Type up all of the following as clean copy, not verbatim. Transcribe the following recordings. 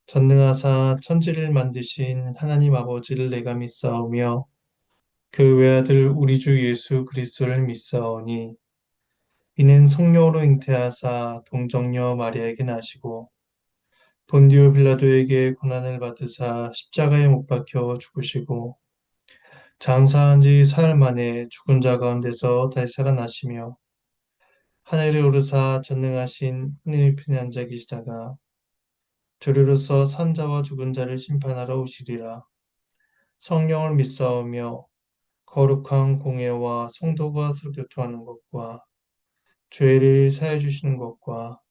전능하사 천지를 만드신 하나님 아버지를 내가 믿사오며 그 외아들 우리 주 예수 그리스도를 믿사오니 이는 성령으로 잉태하사 동정녀 마리아에게 나시고 본디오 빌라도에게 고난을 받으사 십자가에 못 박혀 죽으시고 장사한 지 사흘 만에 죽은 자 가운데서 다시 살아나시며 하늘에 오르사 전능하신 하늘 편에 앉아 계시다가 저리로서 산자와 죽은 자를 심판하러 오시리라. 성령을 믿사오며 거룩한 공예와 성도가 서로 교통하는 것과 죄를 사해 주시는 것과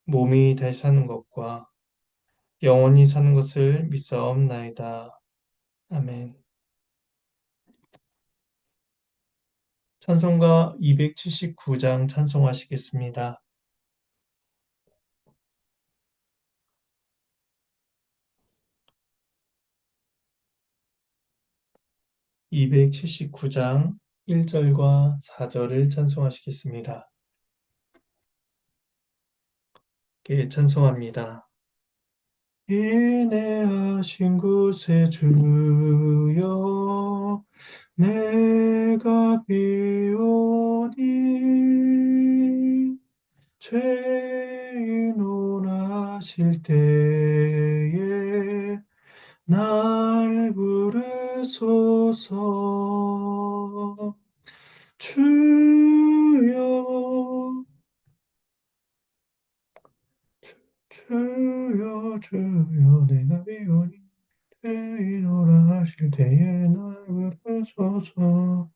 몸이 다시 사는 것과 영원히 사는 것을 믿사옵나이다. 아멘. 찬송가 279장 찬송하시겠습니다. 279장 1절과 4절을 찬송하시겠습니다. 예, 찬송합니다. 인내하신 곳에 주여 내가 비오니 죄인 원하실 때에 날 부르소서. 주여 주여 주여 내가 비오니 죄인 원하실 때에 날 부르소서.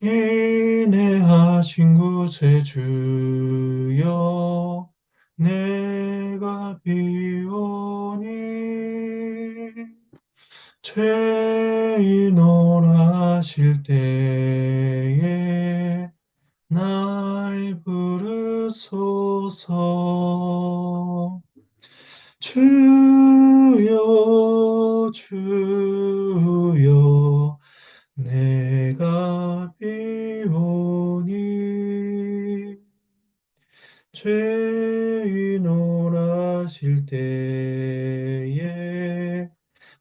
인내하신 곳에 주여 내가 비오니 죄인 원하실 때에 날 부르소서. 주여 주여 내가 비오니 죄인 원하실 때에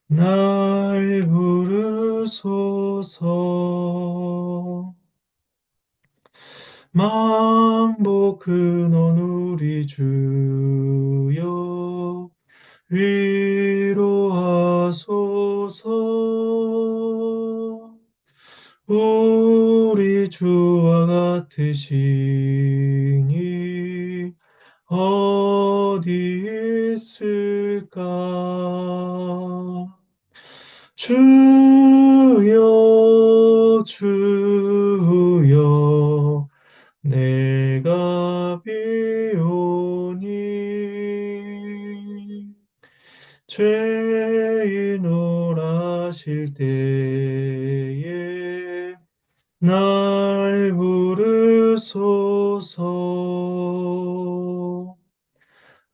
날 부르소서. 만복 근원 우리 주여 위로하소서. 우리 주와 같으시니 어디 있을까? 주여 주여 내가 비오니 죄인 원하실 때에 날 부르소서.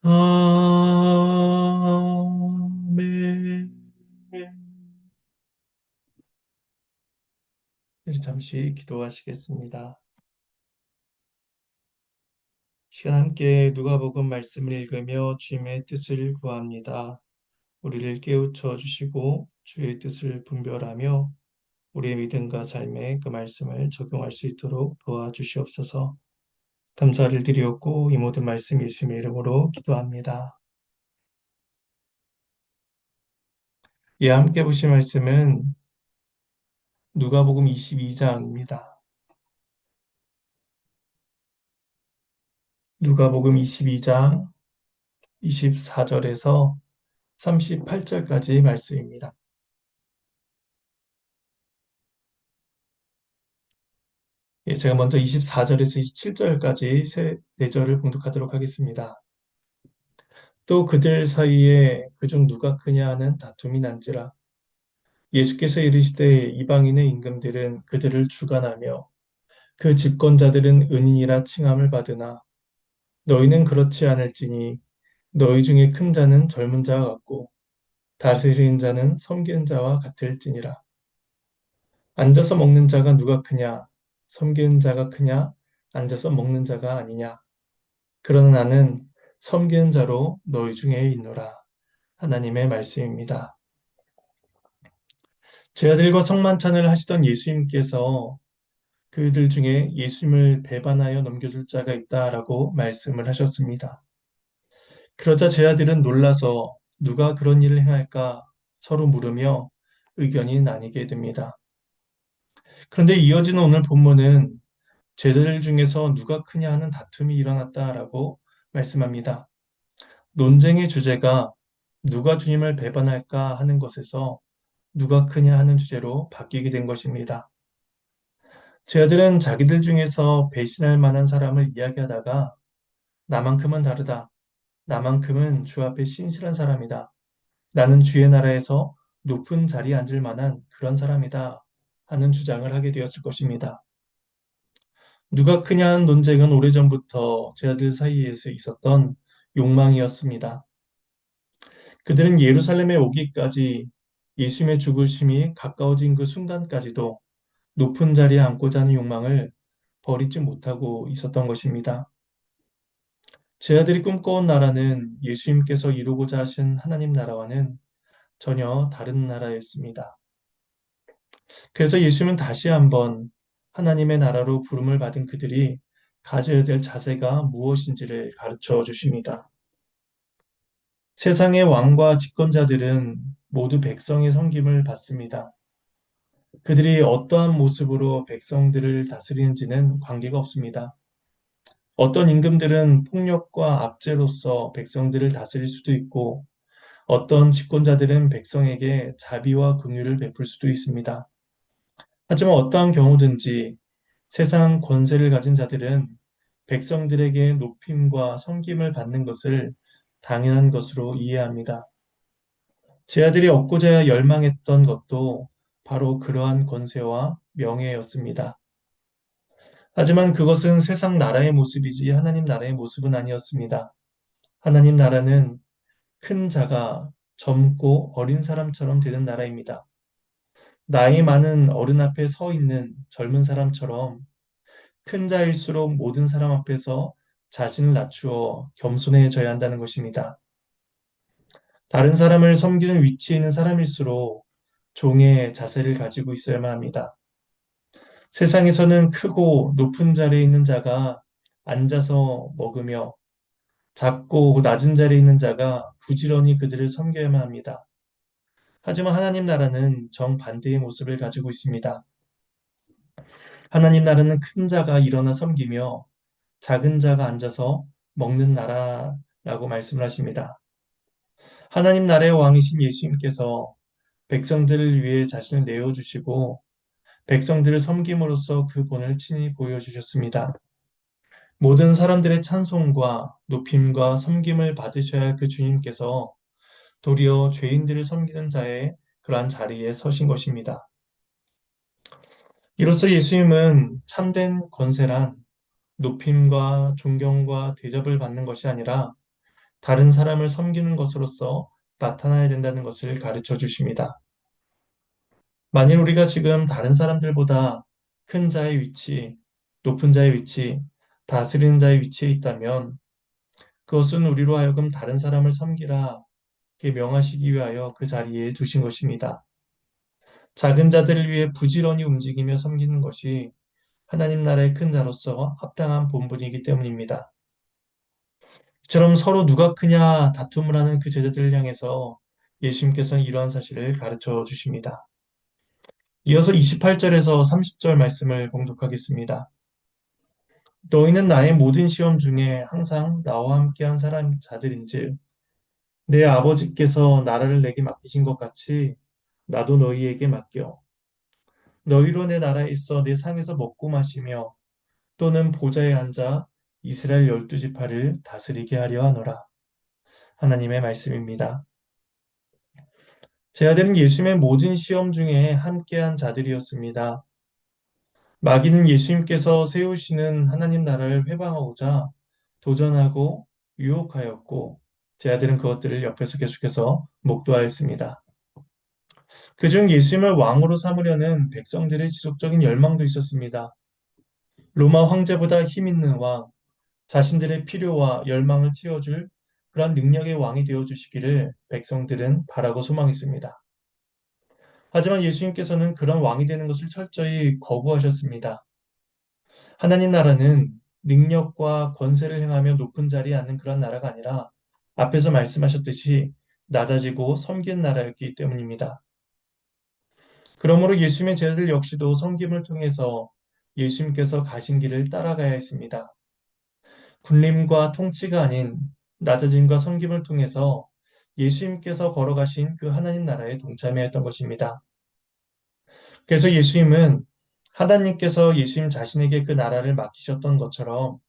아멘. 우리 잠시 기도하시겠습니다. 시간 함께 누가복음 말씀을 읽으며 주님의 뜻을 구합니다. 우리를 깨우쳐 주시고 주의 뜻을 분별하며 우리의 믿음과 삶에 그 말씀을 적용할 수 있도록 도와주시옵소서. 감사를 드리옵고 이 모든 말씀 예수님의 이름으로 기도합니다. 예, 함께 보실 말씀은 누가복음 22장입니다. 누가복음 22장 24절에서 38절까지 말씀입니다. 예, 제가 먼저 24절에서 27절까지 네 절을 봉독하도록 하겠습니다. 또 그들 사이에 그중 누가 크냐 하는 다툼이 난지라. 예수께서 이르시되 이방인의 임금들은 그들을 주관하며 그 집권자들은 은인이라 칭함을 받으나 너희는 그렇지 않을지니 너희 중에 큰 자는 젊은 자와 같고 다스리는 자는 섬기는 자와 같을지니라. 앉아서 먹는 자가 누가 크냐? 섬기는 자가 크냐? 앉아서 먹는 자가 아니냐? 그러나 나는 섬기는 자로 너희 중에 있노라. 하나님의 말씀입니다. 제 아들과 성만찬을 하시던 예수님께서 그들 중에 예수님을 배반하여 넘겨줄 자가 있다라고 말씀을 하셨습니다. 그러자 제 아들은 놀라서 누가 그런 일을 행할까 서로 물으며 의견이 나뉘게 됩니다. 그런데 이어지는 오늘 본문은 제자들 중에서 누가 크냐 하는 다툼이 일어났다라고 말씀합니다. 논쟁의 주제가 누가 주님을 배반할까 하는 것에서 누가 크냐 하는 주제로 바뀌게 된 것입니다. 제 아들은 자기들 중에서 배신할 만한 사람을 이야기하다가 나만큼은 다르다. 나만큼은 주 앞에 신실한 사람이다. 나는 주의 나라에서 높은 자리에 앉을 만한 그런 사람이다. 하는 주장을 하게 되었을 것입니다. 누가 크냐는 논쟁은 오래전부터 제 아들 사이에서 있었던 욕망이었습니다. 그들은 예루살렘에 오기까지 예수님의 죽으심이 가까워진 그 순간까지도 높은 자리에 앉고자 하는 욕망을 버리지 못하고 있었던 것입니다. 제 아들이 꿈꿔온 나라는 예수님께서 이루고자 하신 하나님 나라와는 전혀 다른 나라였습니다. 그래서 예수님은 다시 한번 하나님의 나라로 부름을 받은 그들이 가져야 될 자세가 무엇인지를 가르쳐 주십니다. 세상의 왕과 집권자들은 모두 백성의 섬김을 받습니다. 그들이 어떠한 모습으로 백성들을 다스리는지는 관계가 없습니다. 어떤 임금들은 폭력과 압제로서 백성들을 다스릴 수도 있고 어떤 집권자들은 백성에게 자비와 긍휼을 베풀 수도 있습니다. 하지만 어떠한 경우든지 세상 권세를 가진 자들은 백성들에게 높임과 섬김을 받는 것을 당연한 것으로 이해합니다. 제 아들이 얻고자 열망했던 것도 바로 그러한 권세와 명예였습니다. 하지만 그것은 세상 나라의 모습이지 하나님 나라의 모습은 아니었습니다. 하나님 나라는 큰 자가 젊고 어린 사람처럼 되는 나라입니다. 나이 많은 어른 앞에 서 있는 젊은 사람처럼 큰 자일수록 모든 사람 앞에서 자신을 낮추어 겸손해져야 한다는 것입니다. 다른 사람을 섬기는 위치에 있는 사람일수록 종의 자세를 가지고 있어야만 합니다. 세상에서는 크고 높은 자리에 있는 자가 앉아서 먹으며 작고 낮은 자리에 있는 자가 부지런히 그들을 섬겨야만 합니다. 하지만 하나님 나라는 정반대의 모습을 가지고 있습니다. 하나님 나라는 큰 자가 일어나 섬기며 작은 자가 앉아서 먹는 나라라고 말씀을 하십니다. 하나님 나라의 왕이신 예수님께서 백성들을 위해 자신을 내어주시고 백성들을 섬김으로써 그 본을 친히 보여주셨습니다. 모든 사람들의 찬송과 높임과 섬김을 받으셔야 할 그 주님께서 도리어 죄인들을 섬기는 자의 그러한 자리에 서신 것입니다. 이로써 예수님은 참된 권세란 높임과 존경과 대접을 받는 것이 아니라 다른 사람을 섬기는 것으로서 나타나야 된다는 것을 가르쳐 주십니다. 만일 우리가 지금 다른 사람들보다 큰 자의 위치, 높은 자의 위치, 다스리는 자의 위치에 있다면 그것은 우리로 하여금 다른 사람을 섬기라 명하시기 위하여 그 자리에 두신 것입니다. 작은 자들을 위해 부지런히 움직이며 섬기는 것이 하나님 나라의 큰 자로서 합당한 본분이기 때문입니다. 이처럼 서로 누가 크냐 다툼을 하는 그 제자들을 향해서 예수님께서는 이러한 사실을 가르쳐 주십니다. 이어서 28절에서 30절 말씀을 봉독하겠습니다. 너희는 나의 모든 시험 중에 항상 나와 함께한 사람 자들인즉 내 아버지께서 나라를 내게 맡기신 것 같이 나도 너희에게 맡겨. 너희로 내 나라에 있어 내 상에서 먹고 마시며 또는 보좌에 앉아 이스라엘 12지파를 다스리게 하려 하노라. 하나님의 말씀입니다. 제 아들은 예수님의 모든 시험 중에 함께한 자들이었습니다. 마귀는 예수님께서 세우시는 하나님 나라를 회방하고자 도전하고 유혹하였고 제 아들은 그것들을 옆에서 계속해서 목도하였습니다. 그중 예수님을 왕으로 삼으려는 백성들의 지속적인 열망도 있었습니다. 로마 황제보다 힘 있는 왕, 자신들의 필요와 열망을 채워줄 그런 능력의 왕이 되어 주시기를 백성들은 바라고 소망했습니다. 하지만 예수님께서는 그런 왕이 되는 것을 철저히 거부하셨습니다. 하나님 나라는 능력과 권세를 행하며 높은 자리에 앉는 그런 나라가 아니라 앞에서 말씀하셨듯이 낮아지고 섬기는 나라였기 때문입니다. 그러므로 예수님의 제자들 역시도 섬김을 통해서 예수님께서 가신 길을 따라가야 했습니다. 군림과 통치가 아닌 낮아짐과 섬김을 통해서 예수님께서 걸어가신 그 하나님 나라에 동참해야 했던 것입니다. 그래서 예수님은 하나님께서 예수님 자신에게 그 나라를 맡기셨던 것처럼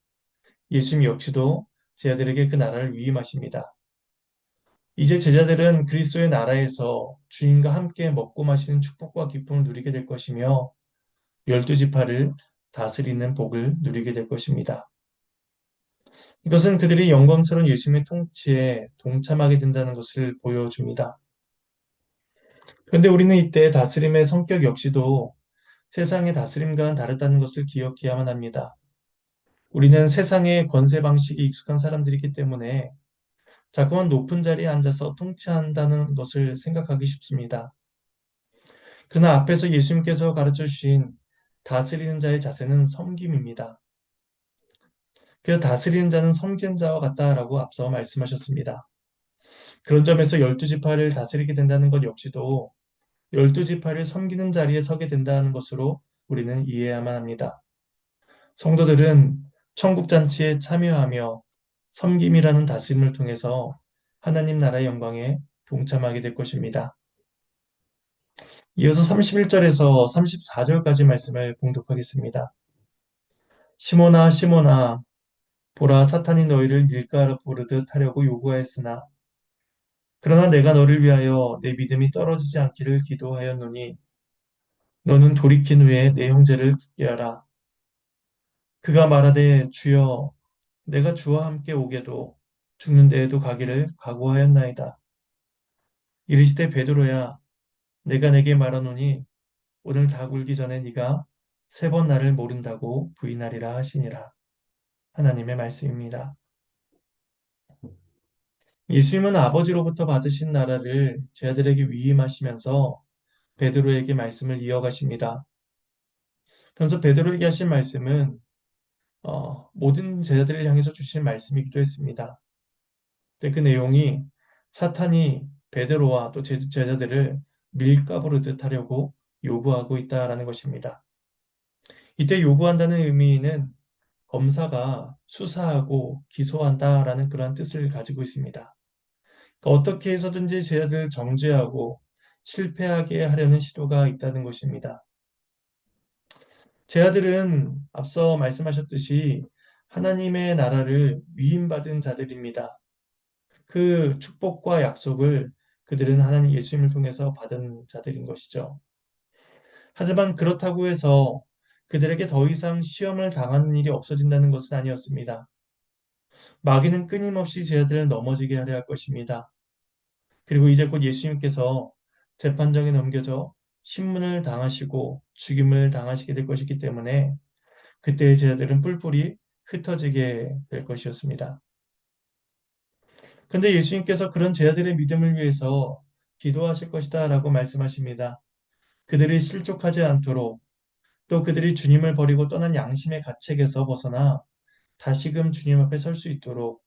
예수님 역시도 제자들에게 그 나라를 위임하십니다. 이제 제자들은 그리스도의 나라에서 주님과 함께 먹고 마시는 축복과 기쁨을 누리게 될 것이며 열두 지파를 다스리는 복을 누리게 될 것입니다. 이것은 그들이 영광스러운 예수님의 통치에 동참하게 된다는 것을 보여줍니다. 그런데 우리는 이때 다스림의 성격 역시도 세상의 다스림과는 다르다는 것을 기억해야만 합니다. 우리는 세상의 권세 방식에 익숙한 사람들이기 때문에 자꾸만 높은 자리에 앉아서 통치한다는 것을 생각하기 쉽습니다. 그러나 앞에서 예수님께서 가르쳐 주신 다스리는 자의 자세는 섬김입니다. 그래서 다스리는 자는 섬기는 자와 같다라고 앞서 말씀하셨습니다. 그런 점에서 열두 지파를 다스리게 된다는 것 역시도 열두 지파를 섬기는 자리에 서게 된다는 것으로 우리는 이해해야만 합니다. 성도들은 천국 잔치에 참여하며 섬김이라는 다스림을 통해서 하나님 나라의 영광에 동참하게 될 것입니다. 이어서 31절에서 34절까지 말씀을 봉독하겠습니다. 시몬아 시몬아 보라 사탄이 너희를 밀가루 보르듯 하려고 요구하였으나 그러나 내가 너를 위하여 내 믿음이 떨어지지 않기를 기도하였노니 너는 돌이킨 후에 내 형제를 굳게 하라. 그가 말하되 주여 내가 주와 함께 오게도 죽는 데에도 가기를 각오하였나이다. 이르시되 베드로야 내가 내게 말하노니 오늘 다 굴기 전에 네가 세 번 나를 모른다고 부인하리라 하시니라. 하나님의 말씀입니다. 예수님은 아버지로부터 받으신 나라를 제자들에게 위임하시면서 베드로에게 말씀을 이어가십니다. 그래서 베드로에게 하신 말씀은 모든 제자들을 향해서 주신 말씀이기도 했습니다. 근데 그 내용이 사탄이 베드로와 또 제자들을 밀가부르듯 하려고 요구하고 있다라는 것입니다. 이때 요구한다는 의미는 검사가 수사하고 기소한다라는 그러한 뜻을 가지고 있습니다. 그러니까 어떻게 해서든지 제자들을 정죄하고 실패하게 하려는 시도가 있다는 것입니다. 제자들은 앞서 말씀하셨듯이 하나님의 나라를 위임받은 자들입니다. 그 축복과 약속을 그들은 하나님 예수님을 통해서 받은 자들인 것이죠. 하지만 그렇다고 해서 그들에게 더 이상 시험을 당하는 일이 없어진다는 것은 아니었습니다. 마귀는 끊임없이 제자들을 넘어지게 하려 할 것입니다. 그리고 이제 곧 예수님께서 재판정에 넘겨져 신문을 당하시고 죽임을 당하시게 될 것이기 때문에 그때의 제자들은 뿔뿔이 흩어지게 될 것이었습니다. 그런데 예수님께서 그런 제자들의 믿음을 위해서 기도하실 것이다 라고 말씀하십니다. 그들이 실족하지 않도록 또 그들이 주님을 버리고 떠난 양심의 가책에서 벗어나 다시금 주님 앞에 설 수 있도록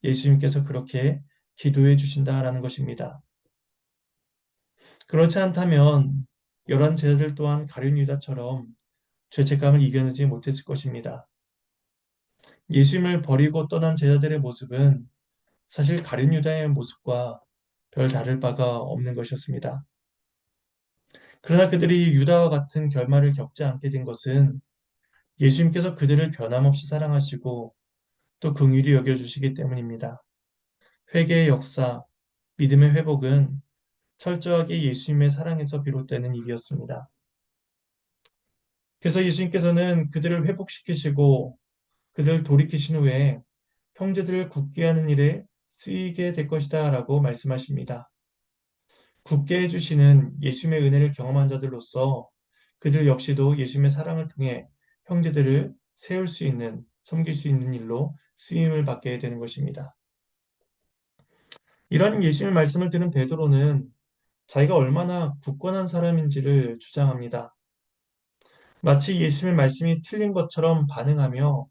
예수님께서 그렇게 기도해 주신다라는 것입니다. 그렇지 않다면 열한 제자들 또한 가룟 유다처럼 죄책감을 이겨내지 못했을 것입니다. 예수님을 버리고 떠난 제자들의 모습은 사실 가룟 유다의 모습과 별 다를 바가 없는 것이었습니다. 그러나 그들이 유다와 같은 결말을 겪지 않게 된 것은 예수님께서 그들을 변함없이 사랑하시고 또 긍휼히 여겨주시기 때문입니다. 회개의 역사, 믿음의 회복은 철저하게 예수님의 사랑에서 비롯되는 일이었습니다. 그래서 예수님께서는 그들을 회복시키시고 그들을 돌이키신 후에 형제들을 굳게 하는 일에 쓰이게 될 것이다 라고 말씀하십니다. 굳게 해주시는 예수님의 은혜를 경험한 자들로서 그들 역시도 예수님의 사랑을 통해 형제들을 세울 수 있는, 섬길 수 있는 일로 쓰임을 받게 되는 것입니다. 이런 예수님의 말씀을 들은 베드로는 자기가 얼마나 굳건한 사람인지를 주장합니다. 마치 예수님의 말씀이 틀린 것처럼 반응하며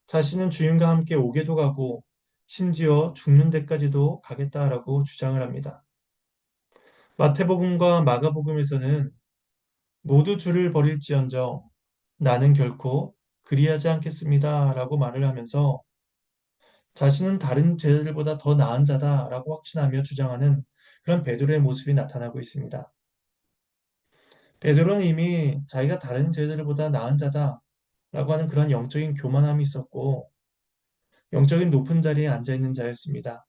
자신은 주님과 함께 오게도 가고 심지어 죽는 데까지도 가겠다라고 주장을 합니다. 마태복음과 마가복음에서는 모두 주를 버릴지언정 나는 결코 그리하지 않겠습니다라고 말을 하면서 자신은 다른 제자들보다 더 나은 자다라고 확신하며 주장하는 그런 베드로의 모습이 나타나고 있습니다. 베드로는 이미 자기가 다른 제자들보다 나은 자다라고 하는 그런 영적인 교만함이 있었고 영적인 높은 자리에 앉아 있는 자였습니다.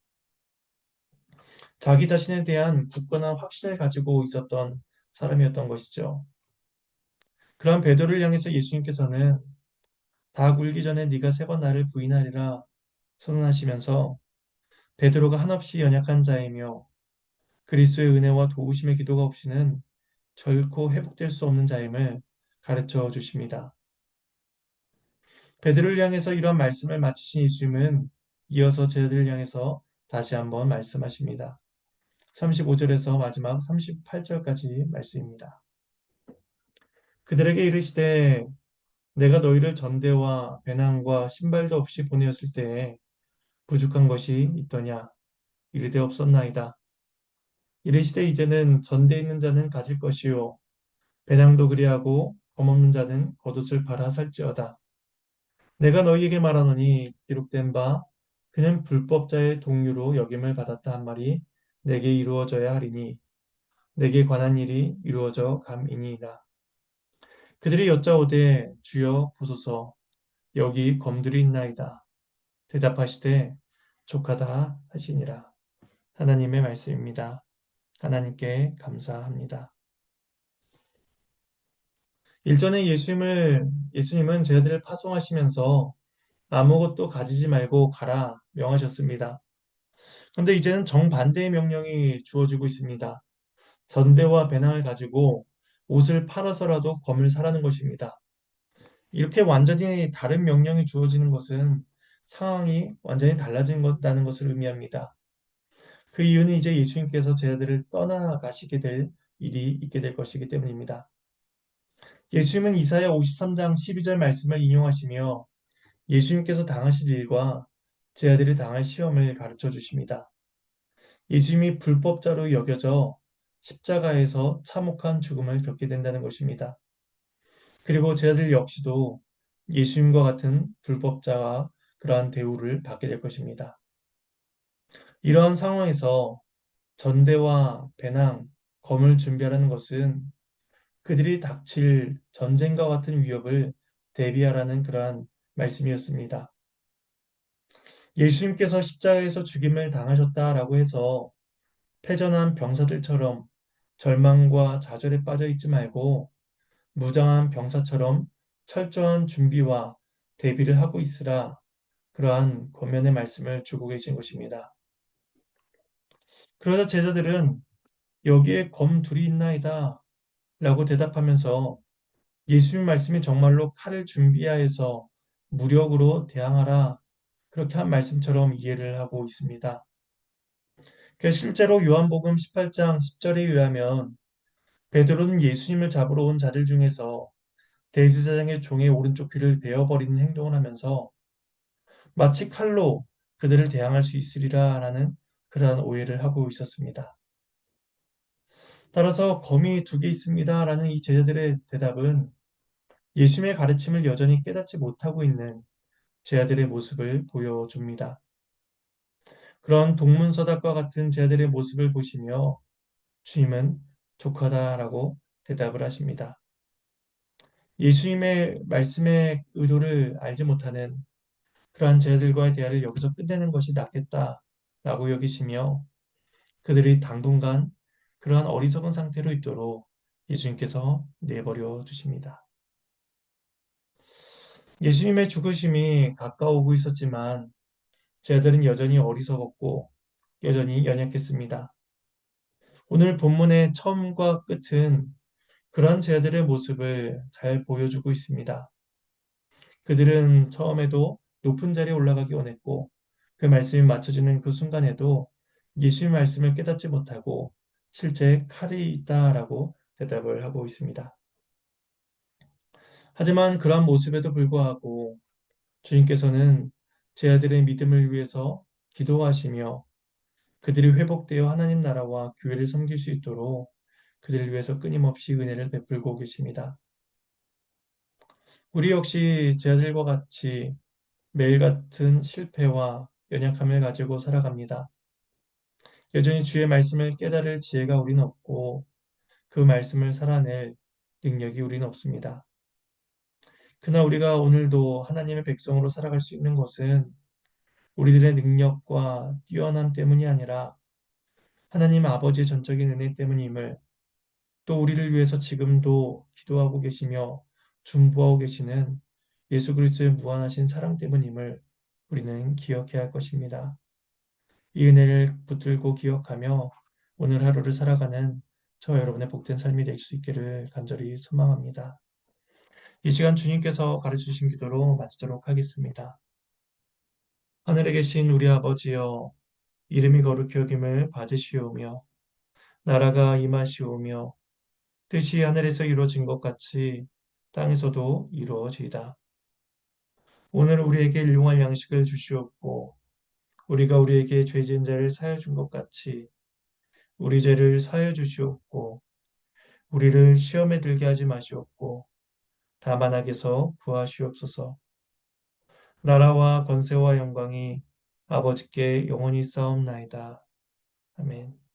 자기 자신에 대한 굳건한 확신을 가지고 있었던 사람이었던 것이죠. 그런 베드로를 향해서 예수님께서는 다 굴기 전에 네가 세 번 나를 부인하리라 선언하시면서 베드로가 한없이 연약한 자이며 그리스도의 은혜와 도우심의 기도가 없이는 결코 회복될 수 없는 자임을 가르쳐 주십니다. 베드로를 향해서 이런 말씀을 마치신 예수님은 이어서 제자들을 향해서 다시 한번 말씀하십니다. 35절에서 마지막 38절까지 말씀입니다. 그들에게 이르시되 내가 너희를 전대와 배낭과 신발도 없이 보내었을 때에 부족한 것이 있더냐 이르되 없었나이다. 이르시되 이제는 전대 있는 자는 가질 것이요 배낭도 그리하고 범없는 자는 겉옷을 팔아 살지어다. 내가 너희에게 말하노니 기록된 바 그는 불법자의 동류로 여김을 받았다 한 말이 내게 이루어져야 하리니 내게 관한 일이 이루어져 감이니이다. 그들이 여짜오되 주여 보소서 여기 검들이 있나이다. 대답하시되 족하다 하시니라. 하나님의 말씀입니다. 하나님께 감사합니다. 일전에 예수님은 제자들을 파송하시면서 아무것도 가지지 말고 가라 명하셨습니다. 그런데 이제는 정반대의 명령이 주어지고 있습니다. 전대와 배낭을 가지고 옷을 팔아서라도 검을 사라는 것입니다. 이렇게 완전히 다른 명령이 주어지는 것은 상황이 완전히 달라진다는 것을 의미합니다. 그 이유는 이제 예수님께서 제자들을 떠나가시게 될 일이 있게 될 것이기 때문입니다. 예수님은 이사야 53장 12절 말씀을 인용하시며 예수님께서 당하실 일과 제자들이 당할 시험을 가르쳐 주십니다. 예수님이 불법자로 여겨져 십자가에서 참혹한 죽음을 겪게 된다는 것입니다. 그리고 제자들 역시도 예수님과 같은 불법자와 그러한 대우를 받게 될 것입니다. 이러한 상황에서 전대와 배낭, 검을 준비하라는 것은 그들이 닥칠 전쟁과 같은 위협을 대비하라는 그러한 말씀이었습니다. 예수님께서 십자가에서 죽임을 당하셨다라고 해서 패전한 병사들처럼 절망과 좌절에 빠져 있지 말고 무장한 병사처럼 철저한 준비와 대비를 하고 있으라 그러한 권면의 말씀을 주고 계신 것입니다. 그러자 제자들은 여기에 검 둘이 있나이다 라고 대답하면서 예수님 말씀이 정말로 칼을 준비하여서 무력으로 대항하라 그렇게 한 말씀처럼 이해를 하고 있습니다. 실제로 요한복음 18장 10절에 의하면 베드로는 예수님을 잡으러 온 자들 중에서 대제사장의 종의 오른쪽 귀를 베어버리는 행동을 하면서 마치 칼로 그들을 대항할 수 있으리라라는 그러한 오해를 하고 있었습니다. 따라서 검이 두 개 있습니다라는 이 제자들의 대답은 예수님의 가르침을 여전히 깨닫지 못하고 있는 제자들의 모습을 보여줍니다. 그런 동문서답과 같은 제자들의 모습을 보시며 주님은 족하다라고 대답을 하십니다. 예수님의 말씀의 의도를 알지 못하는 그러한 제자들과의 대화를 여기서 끝내는 것이 낫겠다라고 여기시며 그들이 당분간 그러한 어리석은 상태로 있도록 예수님께서 내버려 두십니다. 예수님의 죽으심이 가까우고 있었지만 제자들은 여전히 어리석었고 여전히 연약했습니다. 오늘 본문의 처음과 끝은 그러한 제자들의 모습을 잘 보여주고 있습니다. 그들은 처음에도 높은 자리에 올라가기 원했고 그 말씀이 맞춰지는 그 순간에도 예수의 말씀을 깨닫지 못하고 실제 칼이 있다라고 대답을 하고 있습니다. 하지만 그러한 모습에도 불구하고 주님께서는 제 아들의 믿음을 위해서 기도하시며 그들이 회복되어 하나님 나라와 교회를 섬길 수 있도록 그들을 위해서 끊임없이 은혜를 베풀고 계십니다. 우리 역시 제 아들과 같이 매일 같은 실패와 연약함을 가지고 살아갑니다. 여전히 주의 말씀을 깨달을 지혜가 우리는 없고 그 말씀을 살아낼 능력이 우리는 없습니다. 그러나 우리가 오늘도 하나님의 백성으로 살아갈 수 있는 것은 우리들의 능력과 뛰어남 때문이 아니라 하나님 아버지의 전적인 은혜 때문임을, 또 우리를 위해서 지금도 기도하고 계시며 중보하고 계시는 예수 그리스도의 무한하신 사랑 때문임을 우리는 기억해야 할 것입니다. 이 은혜를 붙들고 기억하며 오늘 하루를 살아가는 저와 여러분의 복된 삶이 될 수 있기를 간절히 소망합니다. 이 시간 주님께서 가르치신 기도로 마치도록 하겠습니다. 하늘에 계신 우리 아버지여, 이름이 거룩히 여김을 받으시오며 나라가 임하시오며 뜻이 하늘에서 이루어진 것 같이 땅에서도 이루어지이다. 오늘 우리에게 일용할 양식을 주시옵고 우리가 우리에게 죄 지은 자를 사하여 준 것 같이 우리 죄를 사하여 주시옵고 우리를 시험에 들게 하지 마시옵고 다만 악에서 구하시옵소서. 나라와 권세와 영광이 아버지께 영원히 쌓옵나이다. 아멘.